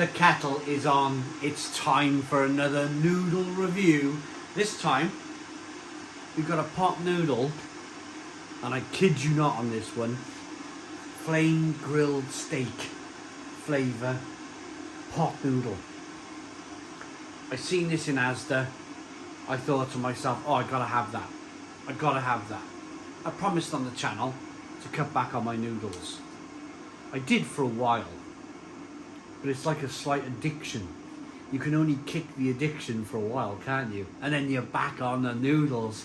The kettle is on. It's time for another noodle review. This time, we've got a pot noodle, and I kid you not on this one, flame grilled steak flavour pot noodle. I seen this in Asda. I thought to myself, oh, I gotta have that. I gotta have that. I promised on the channel to cut back on my noodles. I did for a while, but it's like a slight addiction. You can only kick the addiction for a while, can't you? And then you're back on the noodles.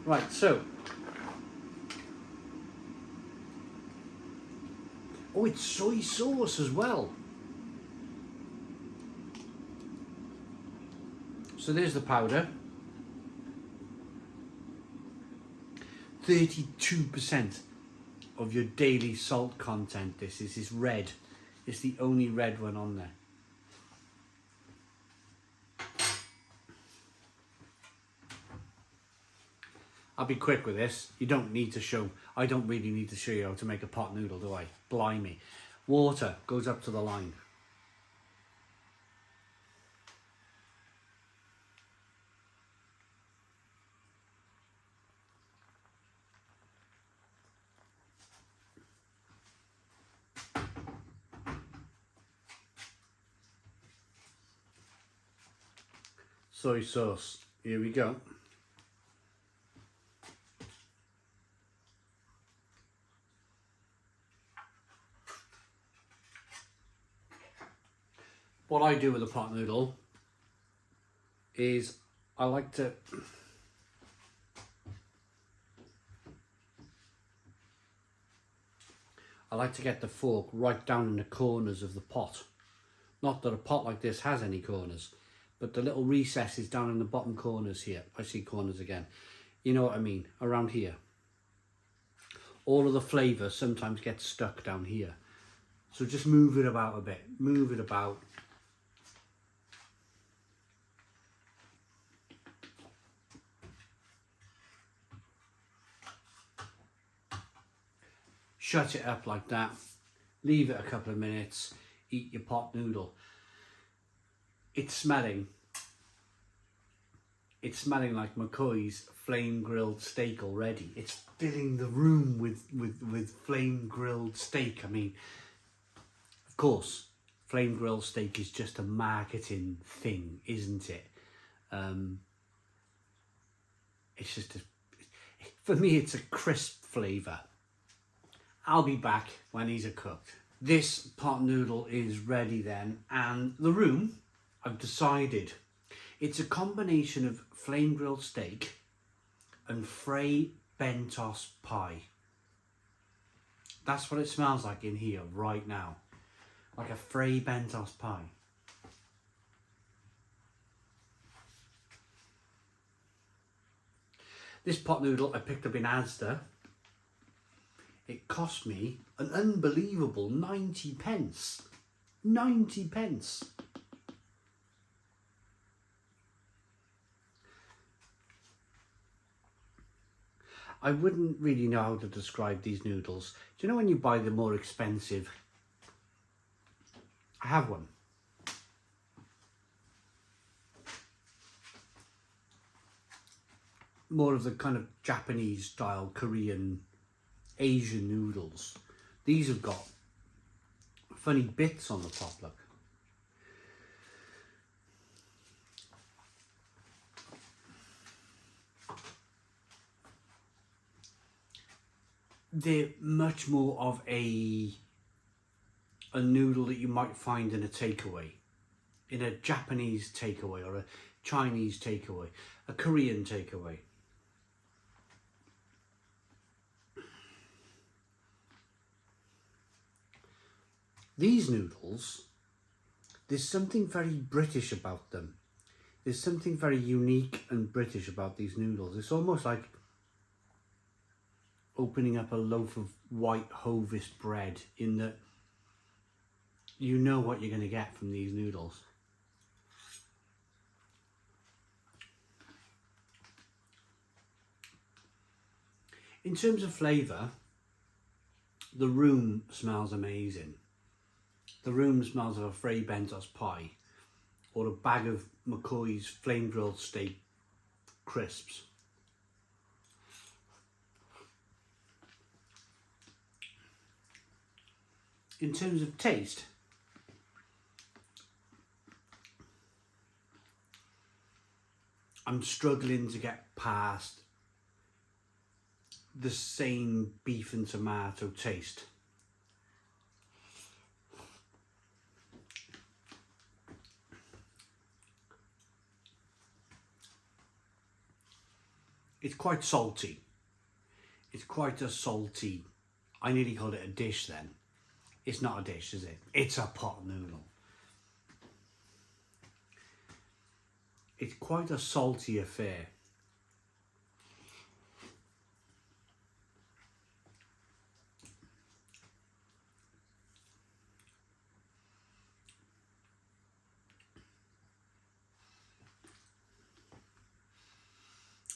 Right, so. Oh, it's soy sauce as well. So there's the powder. 32% of your daily salt content. This is red. It's the only red one on there. I'll be quick with this. You don't need to show, I don't really need to show you how to make a pot noodle, do I? Blimey. Water goes up to the line. Soy sauce. Here we go. What I do with a pot noodle is I like to get the fork right down in the corners of the pot. Not that a pot like this has any corners, but the little recesses down in the bottom corners here. I see corners again. You know what I mean, around here. All of the flavour sometimes gets stuck down here. So just move it about a bit, move it about. Shut it up like that, leave it a couple of minutes, eat your pot noodle. It's smelling like McCoy's flame grilled steak already. It's filling the room with flame grilled steak. I mean, of course, flame grilled steak is just a marketing thing, isn't it? It's just, for me, it's a crisp flavour. I'll be back when these are cooked. This pot noodle is ready then, and the room, I've decided, it's a combination of flame grilled steak and Frey Bentos pie. That's what it smells like in here right now, like a Frey Bentos pie. This pot noodle I picked up in Asda. It cost me an unbelievable 90 pence. 90 pence. I wouldn't really know how to describe these noodles. Do you know when you buy the more expensive? I have one. More of the kind of Japanese style, Korean, Asian noodles. These have got funny bits on the top, look. They're much more of a noodle that you might find in a takeaway, in a Japanese takeaway or a Chinese takeaway, a Korean takeaway. These noodles, there's something very British about them. There's something very unique and British about these noodles. It's almost like opening up a loaf of white Hovis bread, in that you know what you're going to get from these noodles. In terms of flavour, the room smells amazing. the room smells of a Fray Bentos pie or a bag of McCoy's flame grilled steak crisps. In terms of taste, I'm struggling to get past the same beef and tomato taste. It's quite salty. It's quite a salty, I nearly called it a dish then. It's not a dish, is it? It's a pot noodle. It's quite a salty affair.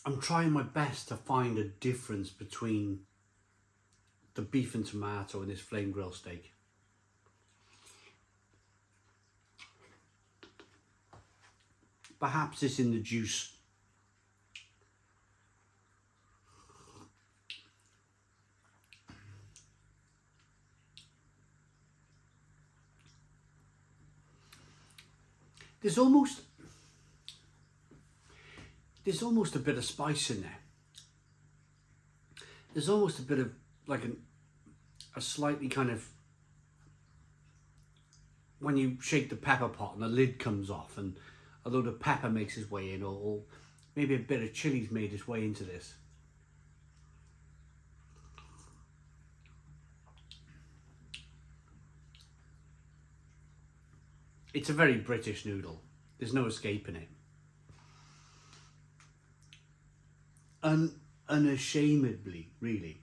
I'm trying my best to find a difference between the beef and tomato and this flame grilled steak. Perhaps it's in the juice. There's almost a bit of spice in there. There's almost a bit of like a slightly kind of, when you shake the pepper pot and the lid comes off and a load of pepper makes its way in, or maybe a bit of chili's made its way into this. It's a very British noodle. There's no escaping it. Unashamedly, really.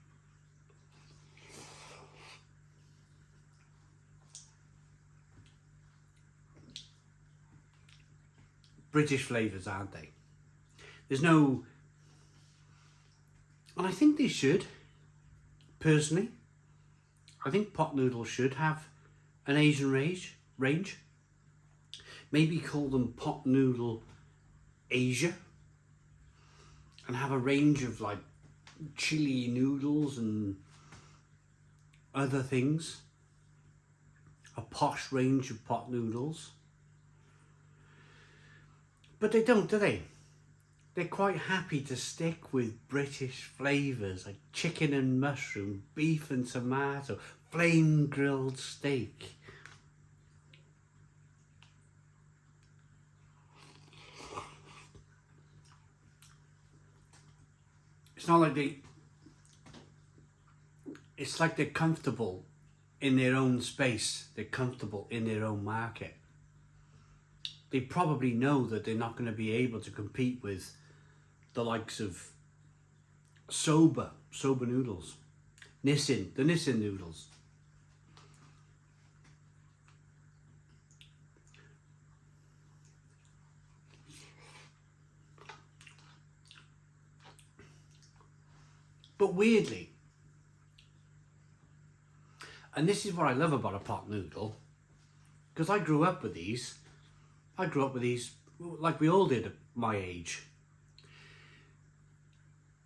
British flavours, aren't they? There's no, and I think they should, personally. I think pot noodles should have an Asian range. Maybe call them pot noodle Asia, and have a range of like chili noodles and other things. A posh range of pot noodles. But they don't, do they? They're quite happy to stick with British flavours like chicken and mushroom, beef and tomato, flame grilled steak. It's not like it's like they're comfortable in their own space. They're comfortable in their own market. They probably know that they're not going to be able to compete with the likes of soba noodles, the Nissin noodles. But weirdly, and this is what I love about a pot noodle, because I grew up with these like we all did at my age.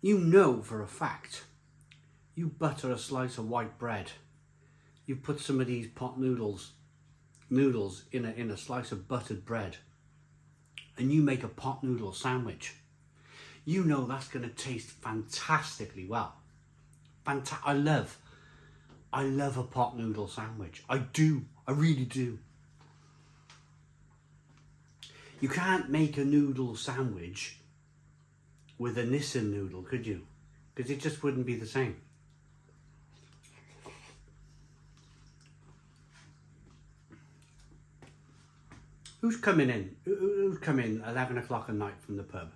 You know for a fact, you butter a slice of white bread, you put some of these pot noodles in a slice of buttered bread, and you make a pot noodle sandwich. You know that's going to taste fantastically well. I love a pot noodle sandwich. I do. I really do. You can't make a noodle sandwich with a Nissin noodle, could you? Because it just wouldn't be the same. Who's coming in? Who's coming 11 o'clock at night from the pub?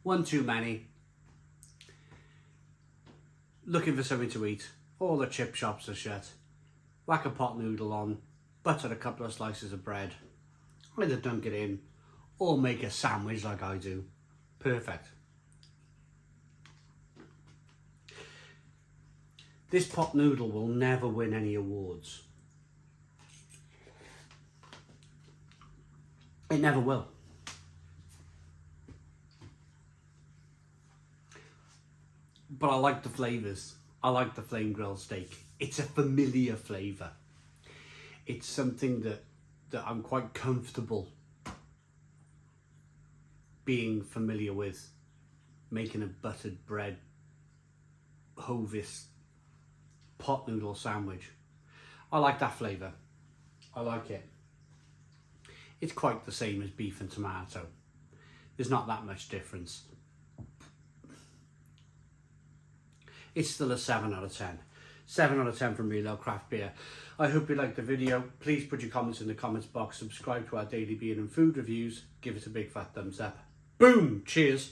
One too many. Looking for something to eat. All the chip shops are shut. Whack a pot noodle on, butter a couple of slices of bread, either dunk it in or make a sandwich like I do. Perfect. This pot noodle will never win any awards. It never will. But I like the flavours. I like the flame grilled steak. It's a familiar flavour. It's something that I'm quite comfortable being familiar with. Making a buttered bread Hovis pot noodle sandwich. I like that flavour. I like it. It's quite the same as beef and tomato. There's not that much difference. It's still a 7 out of 10. 7 out of 10 from Real Ale Craft Beer. I hope you liked the video. Please put your comments in the comments box. Subscribe to our daily beer and food reviews. Give us a big fat thumbs up. Boom! Cheers!